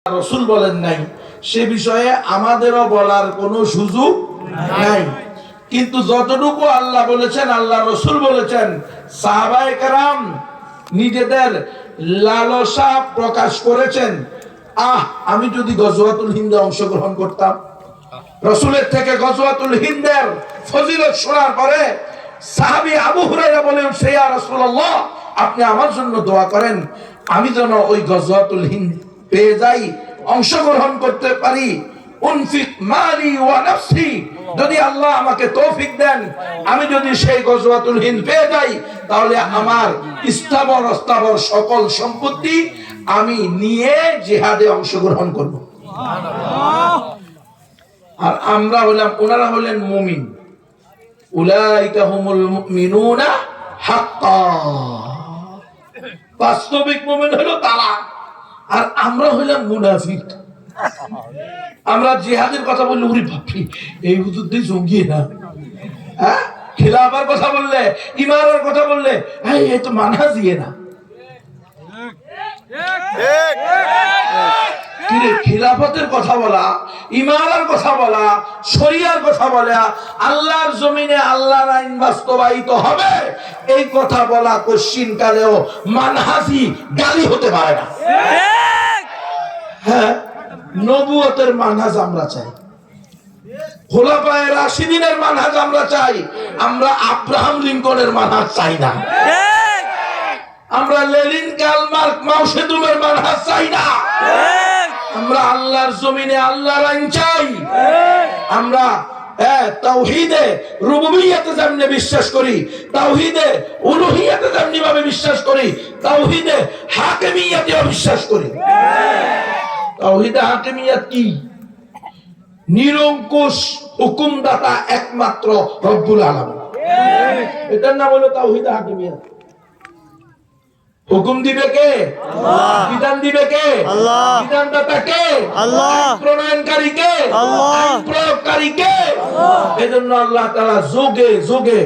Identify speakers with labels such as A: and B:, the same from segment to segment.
A: রাসূল বলেন নাই, সে বিষয়ে আমাদেরও বলার কোনো সুযোগ নাই। কিন্তু যতটুকু আল্লাহ বলেছেন, আল্লাহ রাসূল বলেছেন, সাহাবায়ে কেরাম নিজেদের লালসা প্রকাশ করেছেন। আমি যদি গজওয়াতুল হিন্দে অংশগ্রহণ করতাম, রাসূলের থেকে গজওয়াতুল হিন্দের ফজিলত শোনার পরে সাহাবী আবু হুরায়রা বলেন, ইয়া রাসূলুল্লাহ, আপনি আমার জন্য দোয়া করেন, আমি যেন ওই গজওয়াতুল হিন্দ পেয়ে যাই, অংশগ্রহণ করতে পারি। উনফিক মালি ওয়া নাফসি, যদি আল্লাহ আমাকে তৌফিক দেন, আমি যদি সেই গজওয়াতুল হিন্দ পেয়ে যাই, তাহলে আমার স্থাবর অস্থাবর সকল সম্পত্তি আমি নিয়ে জিহাদে অংশগ্রহণ করব। আর আমরা হলাম, ওনারা হলেন মুমিন, উলাইকা হুমুল মুমিনুনা হাক্কা, বাস্তবিক মুমিন হলো তারা। আর আমরা হইলাম মুনাফিক। আমরা জিহাদের কথা বললে উরি বাপরে, এই হুজুর দিয়ে জঙ্গি না, হ্যাঁ, খিলাফার কথা বললে, ইমানের কথা বললে, হ্যাঁ, এই তো মানহাজিয়ে না। খিলাফতের কথা বলা, ইমানের কথা বলা, শরিয়ার কথা বলা, আল্লাহর জমিনে আল্লাহর আইন বাস্তবায়িত হবে, এই কথা বলা কোশ্চিন কালেও মানহাজি গালি হতে পারে না। হ্যাঁ, নবুয়তের মানহাজ আমরা চাই, খোলাফায়ে রাশিদিনের মানহাজ আমরা চাই, আমরা আব্রাহাম লিঙ্কনের মানহাজ চাই না। আমরা লেনিন, কার্ল মার্কস, মাও সেতুংয়ের মানহাজ চাই না। আমরা আল্লাহর জমিনে আল্লাহর আইন চাই। আমরা তাওহীদে রুবুবিয়্যাতে যেমনি বিশ্বাস করি, তাওহীদে উলুহিয়্যাতে যেমনি ভাবে বিশ্বাস করি, তাওহীদে হাকিমিয়্যাতেও বিশ্বাস করি। তাওহীদে হাকিমিয়্যাত কি? নিরঙ্কুশ হুকুমদাতা একমাত্র রব্বুল আলামিন, এটার নাম হলো তাওহীদে হাকিমিয়্যাত। হুকুম দিবে কে? আল্লাহ। বিধান দিবে কে? আল্লাহ। বিধানদাতা কে? আল্লাহ। প্রণয়নকারী কে? আল্লাহ। প্রয়োগকারী কে? আল্লাহ। এজন্য আল্লাহ তাআলা যুগে যুগে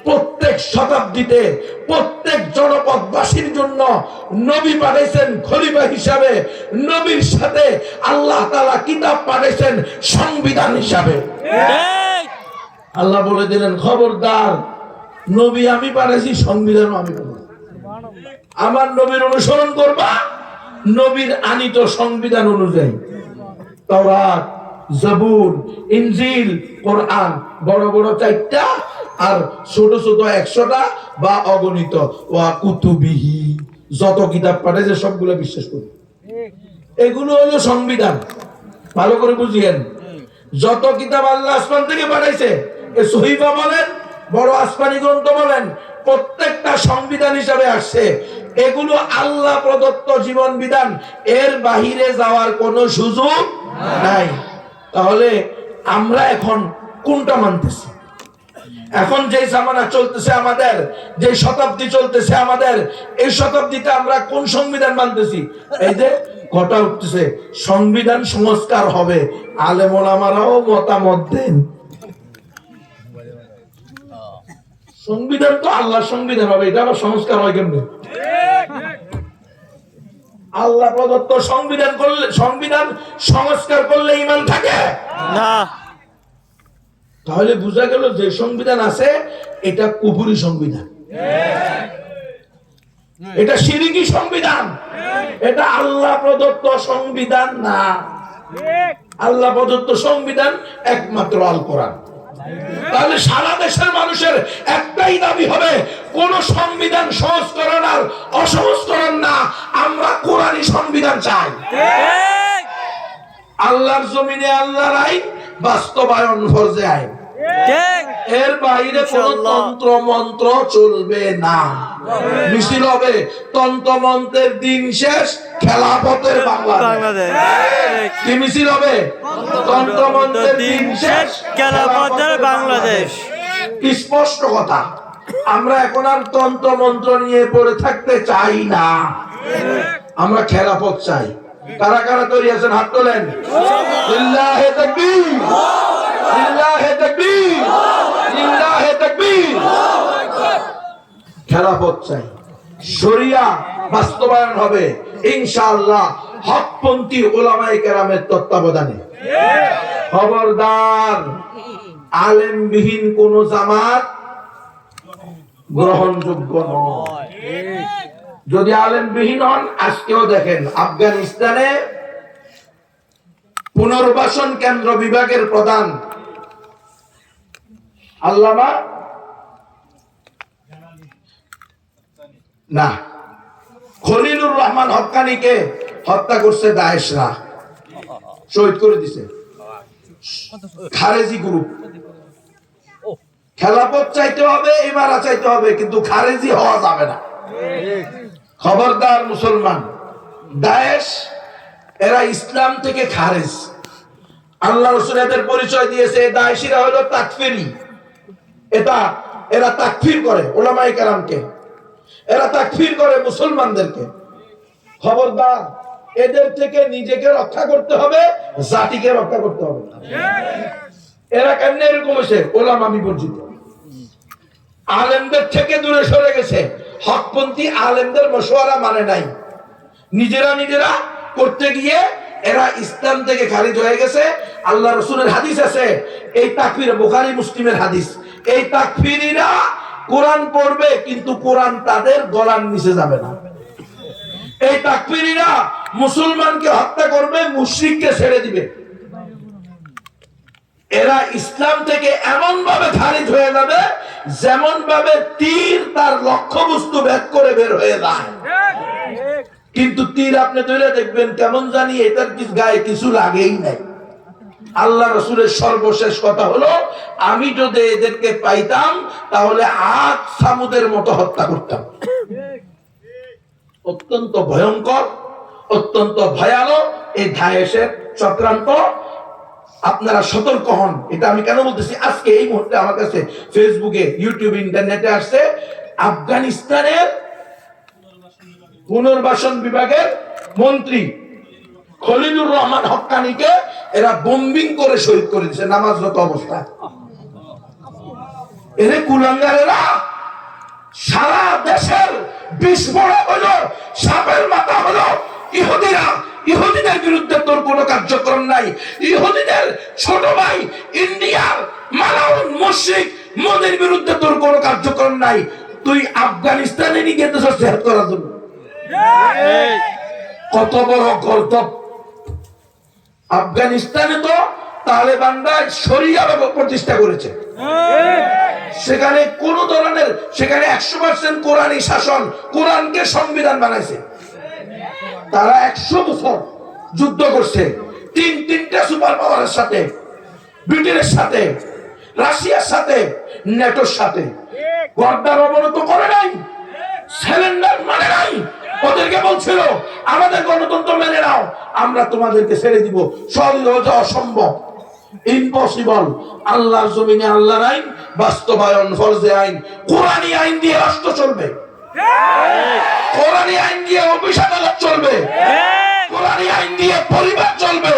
A: প্রত্যেক শতাব্দীতে প্রত্যেক জনপদবাসীর জন্য নবী পাঠাইছেন খলিফা হিসাবে, নবীর সাথে আল্লাহ তাআলা কিতাব পাঠাইছেন সংবিধান হিসাবে। আল্লাহ বলে দিলেন, খবরদার, নবী আমি পাঠাইছি, সংবিধানও আমি পাঠাইছি। আমার নবীর অনুসরণ করবা, নবীর আনিত সংবিধান অনুযায়ী। তাওরাত, জাবুর, ইনজিল, কোরআন, বড় বড় 4টা আর ছোট ছোট 100টা বা অগণিত ওয়া কুতুবিহি, যত কিতাব পাঠাইছে সবগুলো বিশ্বাস করি। এগুলো হলো সংবিধান। ভালো করে বুঝিয়েন, যত কিতাব আল্লাহ আসমান থেকে পাঠাইছে, এ সহিফা বলেন, বড় আসমানি গ্রন্থ বলেন, প্রত্যেকটা সংবিধান হিসাবে আসছে। এগুলো আল্লাহ প্রদত্ত জীবন বিধান, এর বাহিরে যাওয়ার কোনো সুযোগ নাই। তাহলে আমরা এখন কোনটা মানতেছি? এখন যে জামানা চলতেছে আমাদের, যে শতাব্দী চলতেছে আমাদের, এই শতাব্দীতে আমরা কোন সংবিধান মানতেছি? এই যে ঘটা উঠতেছে, সংবিধান সংস্কার হবে, আলেম ওলামারাও মতামত দেন। সংবিধান তো আল্লাহর সংবিধান হবে, এটা আবার সংস্কার হয় কেমনে? আল্লাহ প্রদত্ত সংবিধান করলে, সংবিধান সংস্কার করলে ঈমান থাকে না। তাহলে বোঝা গেল যে সংবিধান আছে এটা কুফরি সংবিধান, এটা শিরকি সংবিধান, এটা আল্লাহ প্রদত্ত সংবিধান না। আল্লাহ প্রদত্ত সংবিধান একমাত্র আল কোরআন। তাহলে সারা দেশের মানুষের একটাই দাবি হবে, কোন সংবিধান সংস্করণ আর অসংস্করণ না, আমরা কোরআনী সংবিধান চাই। আল্লাহর জমিনে আল্লাহর আইন বাস্তবায়ন ফরজে আইন, এর বাইরে কোন তন্ত্র মন্ত্র চলবে না। মিছিল হবে, তন্ত্র মন্ত্রের দিন শেষ, খেলাফতের বাংলাদেশ। কি মিছিল হবে? তন্ত্র মন্ত্রের দিন শেষ, খেলাফতের বাংলাদেশ। স্পষ্ট কথা, আমরা এখন আর তন্ত্র মন্ত্র নিয়ে পড়ে থাকতে চাই না, আমরা খেলাফত চাই। কারা কারা তৈরি আছেন হাত তোলেন। লিল্লাহে তাকবীর, লিল্লাহে তাকবীর, লিল্লাহে তাকবীর। খেলাফত চাই, শরিয়া বাস্তবায়ন হবে, ইনশাআল্লাহ হকপন্থী উলামায়ে কেরামের তত্ত্বাবধানে। খবরদার, আলেমবিহীন কোন জামাত গ্রহণযোগ্য নয়। যদি আলেমবিহীন হন, আজকেও দেখেন আফগানিস্তানে পুনর্বাসন কেন্দ্র বিভাগের প্রধান আল্লামা না খলিলুর রহমান হক্কানিকে হত্যা করছে দায়েশরা, শহীদ করে দিছে খারেজি গ্রুপ। খেলাফত চাইতে হবে, ইমারা চাইতে হবে, কিন্তু খারেজি হওয়া যাবে না। খবরদার মুসলমান, দায়েশ এরা ইসলাম থেকে খারেজ। আল্লাহ রাসূল এদের পরিচয় দিয়েছে, দায়েশীরা হলো তাকফিরি। এরা তাকফির করে উলামায়ে কেরামকে, এরা তাকফির করে মুসলমানদেরকে। খবরদার, এদের থেকে নিজেকে রক্ষা করতে হবে, জাতিকে রক্ষা করতে হবে। এরা কেমনে এরকম হয়েছে? ওলামা বিবর্জিত, আলেমদের থেকে দূরে সরে গেছে, হকপন্থী আলেমদের মশওয়ারা মানে নাই, নিজেরা করতে গিয়ে এরা ইসলাম থেকে খারিজ হয়ে গেছে। আল্লাহ রাসূলের হাদিস আছে, এই তাকফির, বুখারী মুসলিমের হাদিস, এই তাকফিরিরা কোরআন পড়বে কিন্তু কোরআন তাদের গলার নিচে যাবে না। এই তাকফিরিরা মুসলমানকে হত্যা করবে, মুশরিককে ছেড়ে দিবে। এরা ইসলাম থেকে এমন ভাবে খারিজ হয়ে যাবে যেমন ভাবে তীর তার লক্ষ্যবস্তু ভেদ করে বের হয়ে যায়। কিন্তু তীর আপনি ধরে দেখবেন কেমন জানি এটার গায়ে কিছু লাগেই নাই। আল্লাহ রাসূলের সর্বশেষ কথা হলো, আমি যদি এদেরকে পাইতাম তাহলে আদ সামুদের মতো হত্যা করতাম। অত্যন্ত ভয়ঙ্কর, অত্যন্ত ভয়ানক এই দায়েশের চক্রান্ত। আপনারা সতর্ক হন। এটা আমি কেন বলতেছি, আজকে এই মুহূর্তে আমার কাছে ফেসবুকে, ইউটিউবে, ইন্টারনেটে আসছে, আফগানিস্তানের পুনর্বাসন বিভাগের মন্ত্রী খলিলুর রহমান হক্কানিকে এরা বোম্বিং করে শহীদ করে দিয়েছে নামাজরত অবস্থায়। এরে কুলাঙ্গারেরা সারা দেশের বিস্ফোরণ হলো, সাপের মাথা হলো। ইহুদিদের বিরুদ্ধে তোর কোনো কার্যক্রম নাই। ইহুদিদের ছোট ভাই ইন্ডিয়ার মালাউন মুশরিক মোদির বিরুদ্ধে তোর কোনো কার্যক্রম নাই। তুই আফগানিস্তানে নিয়ে গেছিস জিহাদ করার জন্য। কত বড় গর্দভ! আফগানিস্তানে তো তালেবানরা শরিয়া প্রতিষ্ঠা করেছে, সেখানে কোন ধরনের, সেখানে 100% কোরআনী শাসন, কোরআনকে সংবিধান বানাইছে। তারা 100 বছর যুদ্ধ করছে, তিনটা সুপার পাওয়ারের সাথে, ব্রিটেনের সাথে, রাশিয়ার সাথে, নেটোর সাথে। গর্দার অবনত করে নাই, সিলিন্ডার মানে নাই। ওদেরকে বলছিল আমাদের গণতন্ত্র মেনে নাও, আমরা তোমাদেরকে ছেড়ে দিব। সহজে অসম্ভব, ইম্পসিবল। আল্লাহর জমিনে আল্লাহর আইন বাস্তবায়ন, ফরজে আইন, কোরআনী আইন দিয়ে রাষ্ট্র চলবে, কোরআনী আইন দিয়ে অফিস আদালত চলবে, কোরআনী আইন দিয়ে পরিবার চলবে,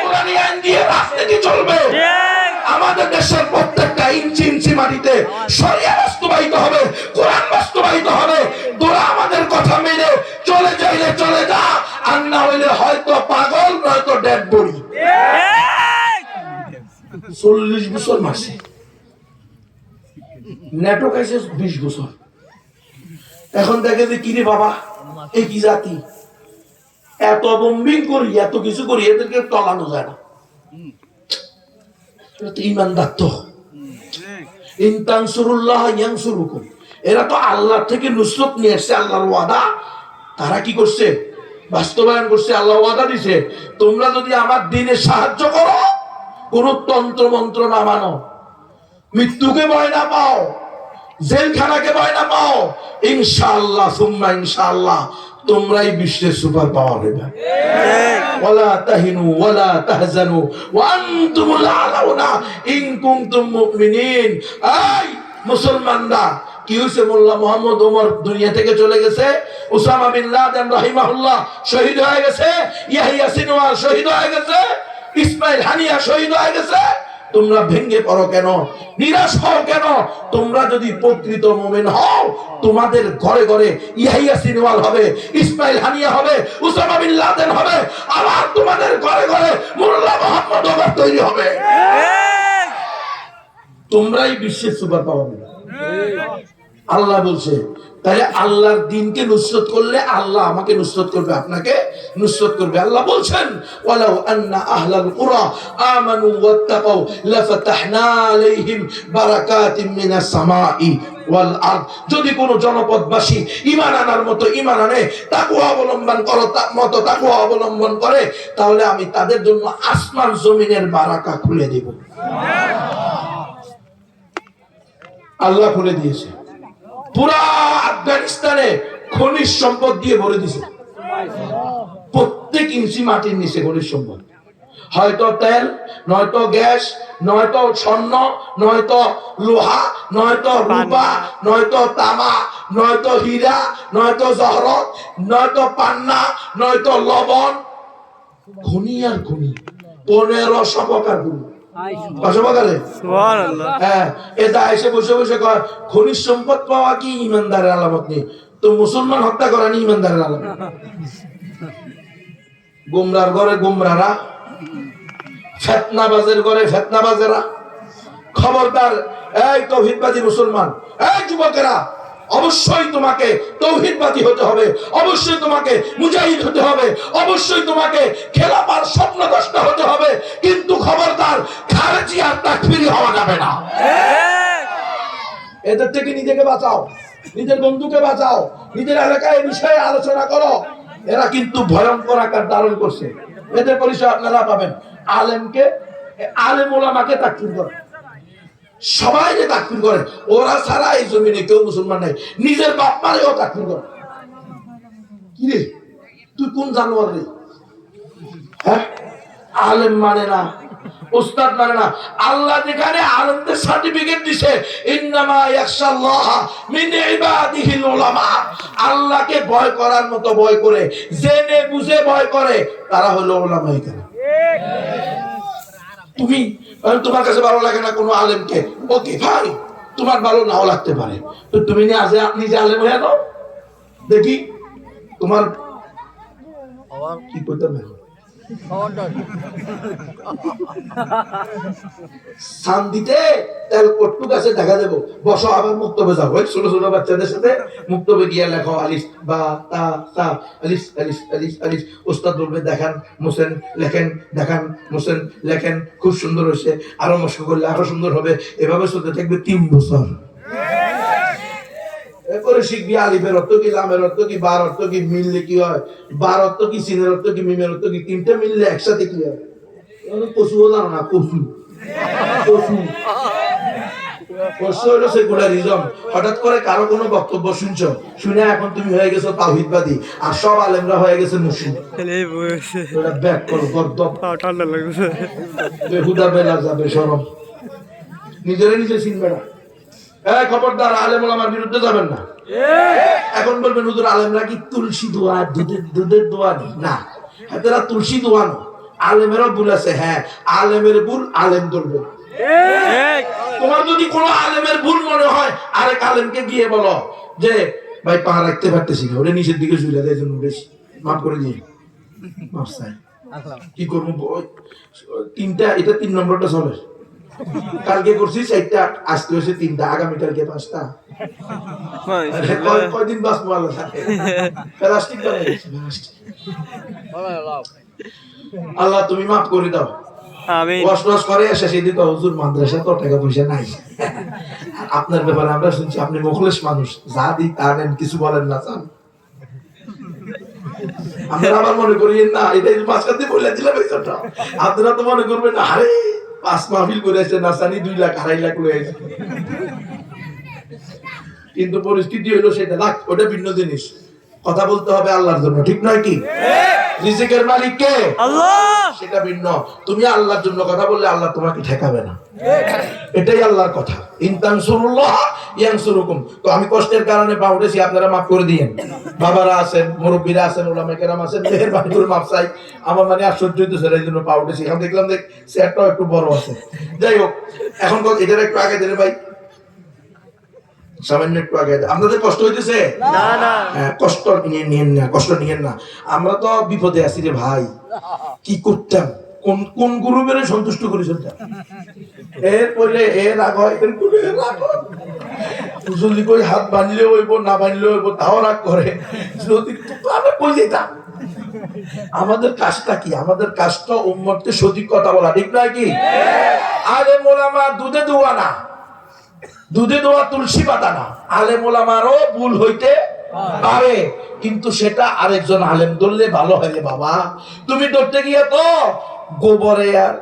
A: কোরআনী আইন দিয়ে রাজনীতি চলবে। আমাদের দেশের প্রত্যেকটা ইঞ্চি মাটিতে শরিয়া বাস্তবায়িত হবে, কোরআন বাস্তবায়িত হবে। তোরা আমাদের কথা মেনে চলে যাইলে চলে যা, আর না হইলে হয়তো পাগল, নয়তো ডেড বডি। 40 বছর মাসে নেটো খাইছে 20 বছর। এখন দেখে যে কিরে বাবা, এই কি জাতি, এত বোম্বিং করি, এত কিছু করি, এদেরকে টলানো যায় না। ইমানদার তো ইনতানসুরুল্লাহ ইয়ানসুরুকুম, এরা তো আল্লাহ থেকে নুসরত নিয়ে আসছে, আল্লাহর ওয়াদা তারা কি করছে? বাস্তবায়ন করছে। আল্লাহ ওয়াদা দিছে, তোমরা যদি আমার দ্বীনে সাহায্য করো, কোন তন্ত্র মন্ত্র না মানো, মৃত্যুকে ভয় না পাও, জেলখানাকে ভয় না পাও, ইনশাআল্লাহ সুম্মা ইনশাআল্লাহ তোমরাই বিশ্বের সুপার পাওয়ার হবে। ওয়ালা তাহিনু ওয়ালা তাহজানু ওয়া আনতুমুল আলাউনা ইন কুনতুম মুমিনিন। এই মুসলমানরা, কি হইছে? মোল্লা মুহাম্মদ ওমর দুনিয়া থেকে চলে গেছে, উসামা বিন লাদেন রাহিমাহুল্লাহ শহীদ হয়ে গেছে, ইয়াহিয়া সিনওয়ার শহীদ হয়ে গেছে, ইসমাইল হানিয়া শহীদ হয়ে গেছে। তোমরা ভেঙে পড়ো কেন, নিরাশ হও কেন? তোমরা যদি প্রকৃত মুমিন হও, তোমাদের ঘরে ঘরে ইয়াহিয়া সিনওয়াল হবে, ইসমাইল হানিয়া হবে, উসামা বিন লাদেন হবে, আবার তোমাদের ঘরে ঘরে মোল্লা মোহাম্মদ ওমর তৈরি হবে। তোমরাই বিশ্বের সুপার পাওয়ার। আল্লাহ বলছে, তাহলে আল্লাহর দ্বীনকে নুসরত করলে আল্লাহ আমাকে নুসরত করবে, আপনাকে নুসরত করবে। আল্লাহ বলছেন, ওয়ালাউ আন্না আহলাল কুরা আমানু ওয়াত্তাকাউ লাফাতাহনা আলাইহিম বারাকাতিম মিনাস সামাই ওয়াল আরদ। যদি কোন জনপদবাসী ঈমান আনার মতো ঈমান আনে, তাকওয়া অবলম্বন তাকওয়া অবলম্বন করে, তাহলে আমি তাদের জন্য আসমান জমিনের বারাকা খুলে দেব। আল্লাহ খুলে দিয়েছে। পুরা আফগানিস্তানে খনিজ সম্পদ দিয়ে ভরে দিয়েছে, প্রত্যেক ইঞ্চি মাটির নিচে খনিজ সম্পদ। হয়তো তেল, নয়তো গ্যাস, নয়তো স্বর্ণ, নয়তো লোহা, নয়তো রূপা, নয়তো তামা, নয়তো হীরা, নয়তো জহরত, নয়তো পান্না, নয়তো লবণ। খনি আর খনি, 1500 প্রকার খনি। খনিজ সম্পদ পাওয়া কি ইমানদারের আলামত নেই? তো মুসলমান হত্যা করা নি ইমানদারের আলামত। গুমরার ঘরে গুমরারা, ফিতনাবাজের ঘরে ফিতনাবাজেরা। খবরদার এই তাওহীদবাদী মুসলমান, এই যুবকেরা, অবশ্যই তোমাকে তাওহীদবাদী হতে হবে, অবশ্যই তোমাকে মুজাহিদ হতে হবে, অবশ্যই তোমাকে খেলাফার স্বপ্নদ্রষ্ট হতে হবে, কিন্তু খবরদার খারেজি আর তাকফিরি হওয়া যাবে না। এদের থেকে নিজেকে বাঁচাও, নিজের বন্ধুকে বাঁচাও, নিজের এলাকায় বিষয়ে আলোচনা করো। এরা কিন্তু ভয়ঙ্কর আকার ধারণ করছে। এদের পরিচয় আপনারা পাবেন। আলেমকে, আলেম ওলামাকে তাকফির করে, সবাই যে তাকফির করে, ওরা ছাড়া এই জমিনে কেউ মুসলমান নাই। নিজের বাপ মারেও তাকফির করে। কি রে, তুই কোন জানোয়ার রে? হ্যাঁ, আলেম মানে না, উস্তাদ মানে না। আল্লাহ যেখানে আলেমদের সার্টিফিকেট দিছে, ইন্নামা ইয়াখশাল্লাহ মিন ইবাদিহিল উলামা, আল্লাহকে ভয় করার মতো ভয় করে, জেনে বুঝে ভয় করে, তারা হলো উলামায়ে কেরাম। তুমি, তোমার কাছে ভালো লাগে না কোনো আলেমকে, ওকে ভাই, তোমার ভালো নাও লাগতে পারে, তো তুমি নিজে আলেম হয়ে যাও, দেখি তোমার কি করতে পারে। শান্তিতে তেল কটুক আছে দেখা দেবো, বসো, আবার মুক্তবে যাবো। ছোট ছোট বাচ্চাদের সাথে মুক্তবে গিয়ে লেখো আলিফ বা তা তা, আলিফ আলিফ আলিফ আলিফ। ওস্তাদ বলবে দেখান মোসেন, লেখেন, দেখান মোসেন, লেখেন, খুব সুন্দর হয়েছে, আরো মস্ক করলে আরো সুন্দর হবে। এভাবে চলতে থাকবে 3 বছর। এরপরে শিখবি আলিফের অর্থ কি, লামের অর্থ কি, বার অর্থ কি, মিললে কি হয়, বার অর্থ কি, সিনের অর্থ কি, মিমের অর্থ কি, তিনটা মিললে একসাথে কি হয়। কচুও জানো না, কচু কচু কচু হলো সেকুলারিজম। হঠাৎ করে কারো কোনো বক্তব্য শুনছো, শুনে এখন তুমি হয়ে গেছো তাওহীদবাদী, আর সব আলেমরা হয়ে গেছে মুশরিক। ওটা ব্যাক করো, গর্দব, ঠান্ডা লাগছে, বেহুদা বেলা যাবে শরম, নিজেরে নিজে চিনবে না। খবরদার, আলেম ওলামার বিরুদ্ধে যাবেন না। এখন বলবেন হুজুর আলেমরা কি তুলসী দোয়া, দুধের দোয়া না? এরা তুলসী দোয়া না, আলেমেরও ভুল আছে। হ্যাঁ, আলেমের ভুল আলেম ধরবে। তোমার যদি কোনো আলেমের ভুল মনে হয়, আরেক আলেমকে গিয়ে বলো যে ভাই পা রাখতে পারতেছি না, ওটা নিচের দিকে ঝুলে দেয়, জন্য মাফ করে দিয়ে মাফ চাই। কি করবো, তিনটা, এটা 3 নম্বরটা চলে। কালকে করছি 4টা, আজকে হয়েছে 3টা, আগামীকালকে 5টা। কয়দিন বাঁচবো আল্লাহ থাকে। প্লাস্টিক বানিয়ে দিচ্ছে, আল্লাহ তুমি মাফ করে দাও। ওয়াশ করে শেষে দিত, হুজুর মাদ্রাসা তো টাকা পয়সা নাই, আপনার ব্যাপারে আমরা শুনছি আপনি মুখলেস মানুষ, যা দিই তা নেন, কিছু বলেন না চান। আপনারা আবার মনে করিয়েন না, এটাই মাঝখান দিয়ে বলে দিলাম এই জন্য। আপনারা তো মনে করবেন না, আরে 5 মাহফিল করে আসছে, নাসানি 2 লাখ 2.5 লাখ করে আসছে। কিন্তু পরিস্থিতি হলো সেটা, ওটা ভিন্ন জিনিস। কথা বলতে হবে আল্লাহর জন্য, ঠিক নয় কি? রিজিকের মালিক কে?
B: আল্লাহ।
A: সেটা ভিন্ন। তুমি আল্লাহর জন্য কথা বললে আল্লাহ তোমাকে ঠেকাবে না, এটাই আল্লাহর কথা। ইনতানসুরুল্লাহ ইয়ানসুরুকুম। তো আমি কষ্টের কারণে পা উঠেছি, আপনারা মাফ করে দিয়েন। বাবারা আছেন, মুরব্বীরা আছেন, উলামায়ে কেরাম আছেন, মেহেরবানি করে মাফ চাই। আমার মানে আশ্চর্য হইতেছে, এই জন্য পা উঠেছি। এখন দেখলাম যে চেয়ারটাও একটু বড় আছে। যাই হোক, এখন এটার একটু আগে দিলে ভাই, সামান্য একটু আগে। আপনাদের কষ্ট হইতেছে?
B: না না,
A: কষ্ট নিয়েন না, কষ্ট নিয়েন না। আমরা তো বিপদে আছি রে ভাই, কি করতাম? কোন কোন গুরুবের সন্তুষ্ট করে চলতাম। এর পরে এর রাগ হয়, এর পরে এর রাগ হয়। জলদি করে হাত বাঁধলেও হইব, না বাঁধলেও হইব, তাও রাগ করে। যদি আমরা কই যেতাম। আমাদের কাজটা কি? আমাদের কাজটা উম্মতকে সঠিক কথা বলা, ঠিক নয় কি? আলেম ওলামা দুধে দুয়া না, দুধে দোয়া তুলসী পাতা না। আলেম ওলামারও ভুল হইতে পারে, কিন্তু সেটা আরেকজন আলেম ধরলে ভালো হয় রে বাবা। তুমি ধরতে গিয়ে তো গোবরে আর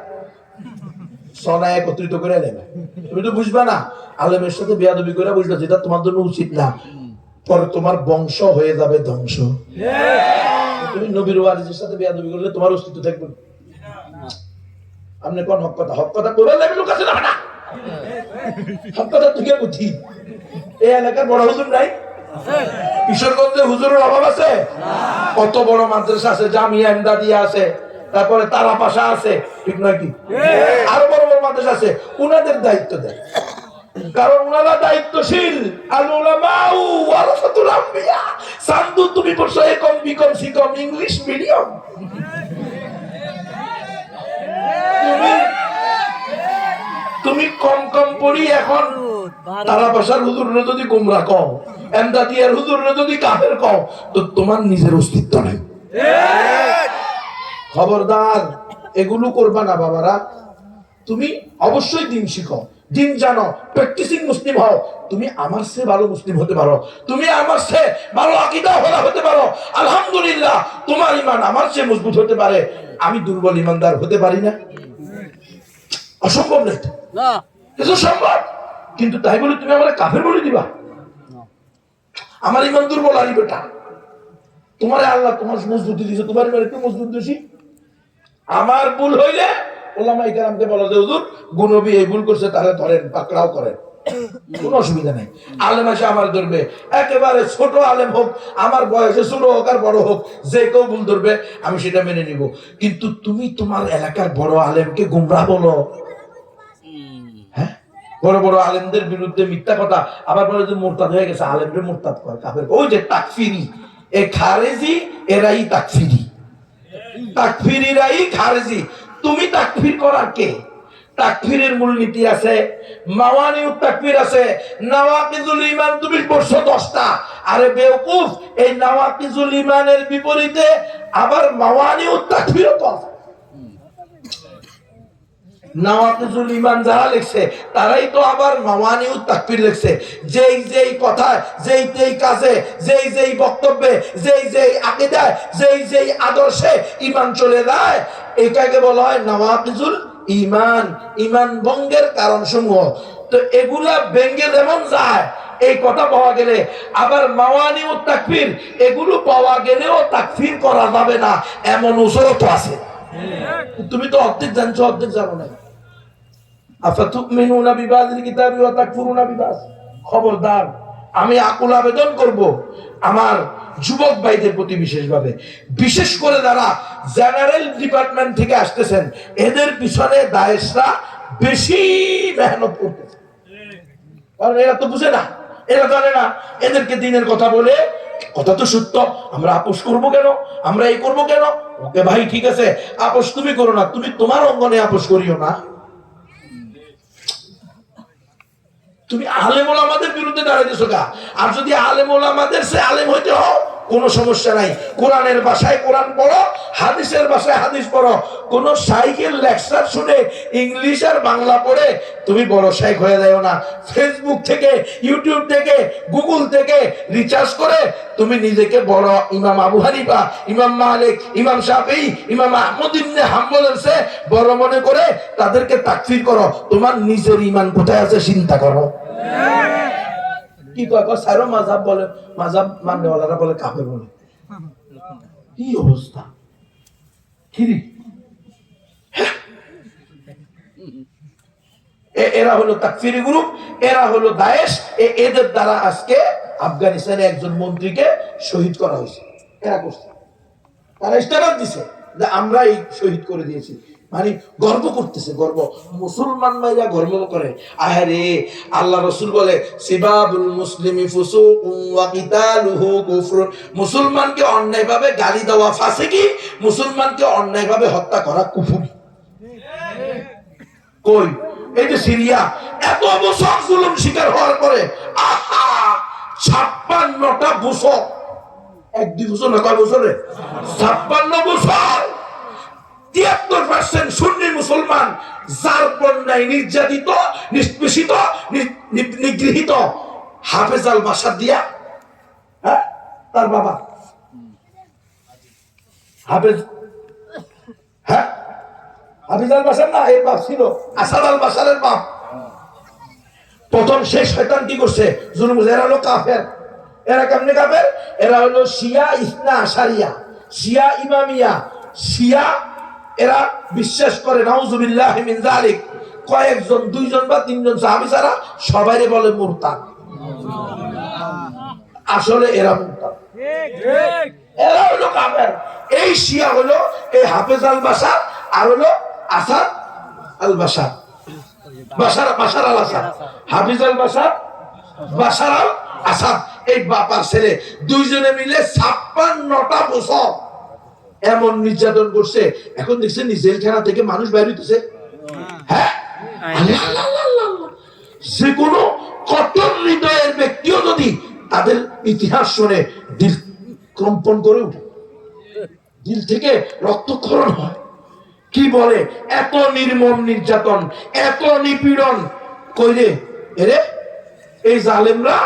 A: সোনা একত্রিত করে নেবে, তুমি তো বুঝবা না। আলেমের সাথে বেয়াদবি করে বুঝবা, যেটা তোমার জন্য উচিত না, পরে তোমার বংশ হয়ে যাবে ধ্বংস। তুমি নবীর ওয়ারিসের সাথে বেয়াদবি করলে তোমার অস্তিত্ব থাকবে না। আপনি কোন হক কথা? হক কথা করবে না, লোক আছে না। হক কথা তুই কে বুঝি? এই এলাকার বড় হুজুর নাই? কিশোরগঞ্জে হুজুরের অভাব আছে? কত বড় মাদ্রাসা আছে, জামিয়া ইমদাদিয়া আছে, তারপরে তারা পাশা আছে, ঠিক নয় কি? আরো বড় বড় মাদ্রাসা আছে। উনাদের দায়িত্ব দেয়, কারণ উনারা দায়িত্বশীল। আল উলামাউ ওয়ারাসাতুল আম্বিয়া। সান্দু তুমি পড়ছো একম বিকম সিকম ইংলিশ মিডিয়াম, তুমি কম কম পড়ি এখন তারা ভাষার হুজুররা যদি গোমরা কও, এমদাদিয়ার হুজুররা যদি কাফের কও, তো তোমার নিজের অস্তিত্ব নাই। খবরদার, এগুলো করবা না বাবারা। তুমি অবশ্যই দিন শিখো, দিন জানো, প্র্যাকটিসিং মুসলিম হও। তুমি আমার চেয়ে ভালো মুসলিম হতে পারো, তুমি আমার চেয়ে ভালো আকীদা ওয়ালা হতে পারো। আলহামদুলিল্লাহ, তোমার ঈমান আমার চেয়ে মজবুত হতে পারে, আমি দুর্বল ঈমানদার হতে পারি না। অসম্ভব নয়
B: না,
A: কিছু সম্ভব। কিন্তু তাই বলে তুমি আমার কাফের বলে দিবা? আমার ঈমান দুর্বল, আরি বেটা, তোমার আল্লাহ তোমার মজবুতি দিয়েছে, তোমার ঈমান একটু মজবুত বেশি। আমার ভুল হইলে ওলামায়ে কেরামকে বলো যে হুজুর গুনবী এই ভুল করছে, তারে ধরেন, পাকড়াও করেন, কোনো অসুবিধা নেই। আলেম এসে আমার ধরবে, একেবারে ছোট আলেম হোক, আমার বয়সে ছোট হোক আর বড় হোক, যে কেউ ভুল ধরবে, আমি সেটা মেনে নিব। কিন্তু তুমি তোমার এলাকার বড় আলেমকে গুমরাহ বলো, হ্যাঁ, বড় বড় আলেমদের বিরুদ্ধে মিথ্যা কথা, আবার বলে যে মুরতাদ হয়ে গেছে, আলেমরে মুরতাদ করে, কাফের। ওই যে তাকফিরি, এ খারেজি, এরাই তাকফিরি, তাকফিরিরাই খারেজি। তুমি তাকফির করার কে? তাকফিরের মূলনীতি আছে, মাওয়ানিউত তাকফির আছে, নাওয়াকিজুল ঈমান তুমি পড়ছো 10টা। আরে বেওকুফ, এই নাওয়াকিজুল ঈমানের বিপরীতে আবার মাওয়ানিউত তাকফিরও তো আছে। নাওয়াকিজুল ঈমান যারা লিখছে, তারাই তো আবার মাওয়ানিউত তাকফির লিখছে। যেই যেই কথায়, যেই যেই কাজে, যেই যেই বক্তব্যে, যেই যেই আকীদায়, যেই যেই আদর্শে ঈমান চলে যায়, এটাকে বলা হয় নাওয়াকিজুল ঈমান, ঈমান ভঙ্গের কারণ সমূহ। তো এগুলা ভেঙ্গে যেমন যায়, এই কথা পাওয়া গেলে, আবার মাওয়ানিউত তাকফির, এগুলো পাওয়া গেলেও তাকফির করা যাবে না, এমন উসরত আছে। তুমি তো অর্ধেক জানছো, অর্ধেক জানো না। আফাতুমিনুনা বিবাযিল কিতাবি ওয়া তাকফুরুনা বিবায। খবরদার, আমি আকুল আবেদন করব আমার যুবক ভাইদের প্রতি বিশেষভাবে, বিশেষ করে যারা জেনারেল ডিপার্টমেন্ট থেকে আসতেছেন, এদের পিছনে দায়েশরা বেশি মেহনত করতেছে। কারণ এরা তো বুঝে না, এরা জানে না, এদেরকে দিনের কথা বলে, কথা তো সত্য, আমরা আপোষ করবো কেন, আমরা এই করবো কেন? ওকে ভাই ঠিক আছে, আপোষ তুমি করো না, তুমি তোমার অঙ্গনে আপোষ করিও না। তুমি আলেম ওলামাদের বিরুদ্ধে দাঁড়াইতেছো গা। আর যদি আলেম ওলামাদের সে আলেম হইতে হও, কোনো সমস্যা নাই, কোরআনের ভাষায় কোরআন পড়ো, হাদিসের ভাষায় হাদিস পড়ো। কোন শাইখের লেকচার শুনে ইংলিশ আর বাংলা পড়ে তুমি বড় শাইখ হয়ে যাও না। ফেসবুক থেকে, ইউটিউব থেকে, গুগল থেকে রিচার্জ করে তুমি নিজেকে বড় ইমাম আবু হানিফা, ইমাম মালিক, ইমাম শাফিঈ, ইমাম আহমদ ইবনে হাম্বলের চেয়ে বড় মনে করে তাদেরকে তাকফির করো। তোমার নিজের ঈমান কোথায় আছে চিন্তা করো। কি কয় সারো মাযহাব বলে, মাযহাব মাননেওয়ালারা বলে কাফের বলে। কি অবস্থা! কিরি এরা হলো তাকফিরি গ্রুপ, এরা হলো দায়েশ। এদের দ্বারা আজকে আফগানিস্তানে একজন মন্ত্রীকে শহীদ করা হয়েছে। এরা করছে, তারা স্ট্যাটাস দিছে যে আমরা এই শহীদ করে দিয়েছি, মানে গর্ব করতেছে। গর্ব মুসলমান ভাইরা গর্ব করে। আহারে আল্লাহ রাসূল বলে সিবাবুল মুসলিমি ফুসুকুন ওয়া কিতালুহু কুফরুন, মুসলমানকে অন্যায়ভাবে গালি দেওয়া ফাসিকি, মুসলমানকে অন্যায়ভাবে হত্যা করা কুফর। কই এই যে সিরিয়া এত বছর জুলুম শিকার হওয়ার পরে, আহা 56টা বছর, 1-2 বছর না, কয় বছরে 56 বছর 73% সুন্নি মুসলমান, যার বন্যায় নির্যাতিত, নিষ্পেষিত, নিগৃহীত হাফেজ আল বাসার দিয়া, হ্যাঁ তার বাবা হাফেজ, হ্যাঁ হাফেজ আল বাসার না, এর বাপ ছিল আসাদ আল বাসারের বাপ। প্রথম সেই শয়তান কি করছে? জুলুম। এরা হলো কাফের। এরা কেমনে কাফের? এরা হলো শিয়া ইসনা আশারিয়া, শিয়া ইমামিয়া, শিয়া। এরা বিশ্বাস করে নাউজুবিল্লাহি মিন যালিক, কয়েকজন 2জন বা 3জন সাহাবী ছাড়া সবাইরে বলে মুরতাদ। আসলে এরা মুরতাদ, ঠিক। এরা হলো কাফের। এই শিয়া হলো এই হাফেজ আল বাসার, আর হলো আসাদ আল বাসার, বাশার আল আসাদ। হাফিজ আল বাসার, বাশার আল আসাদ, এই বাপার ছেলে। 2জনে মিলে 56টা বছর এমন নির্যাতন করছে। এখন দেখছেন জেলখানা থেকে মানুষ বাইরে হইতেছে। হ্যাঁ, যে কোনো কঠোর হৃদয়ের ব্যক্তিও যদি তাদের ইতিহাস শুনে দিল কম্পন করে উঠে, দিল থেকে রক্তক্ষরণ হয়। কি বলে এত নির্মম নির্যাতন, এত নিপীড়ন কইরে এরে এই জালেমরা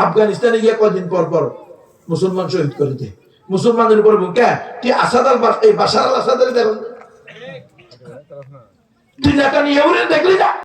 A: আফগানিস্তানে গিয়ে কয়দিন পর পর মুসলমান শহীদ করে দেয়। মুসলমানদের উপর তুই আসাদ আল বাশার আল আসাদের দেখুন, তুই নাকা নিয়ে দেখলি না?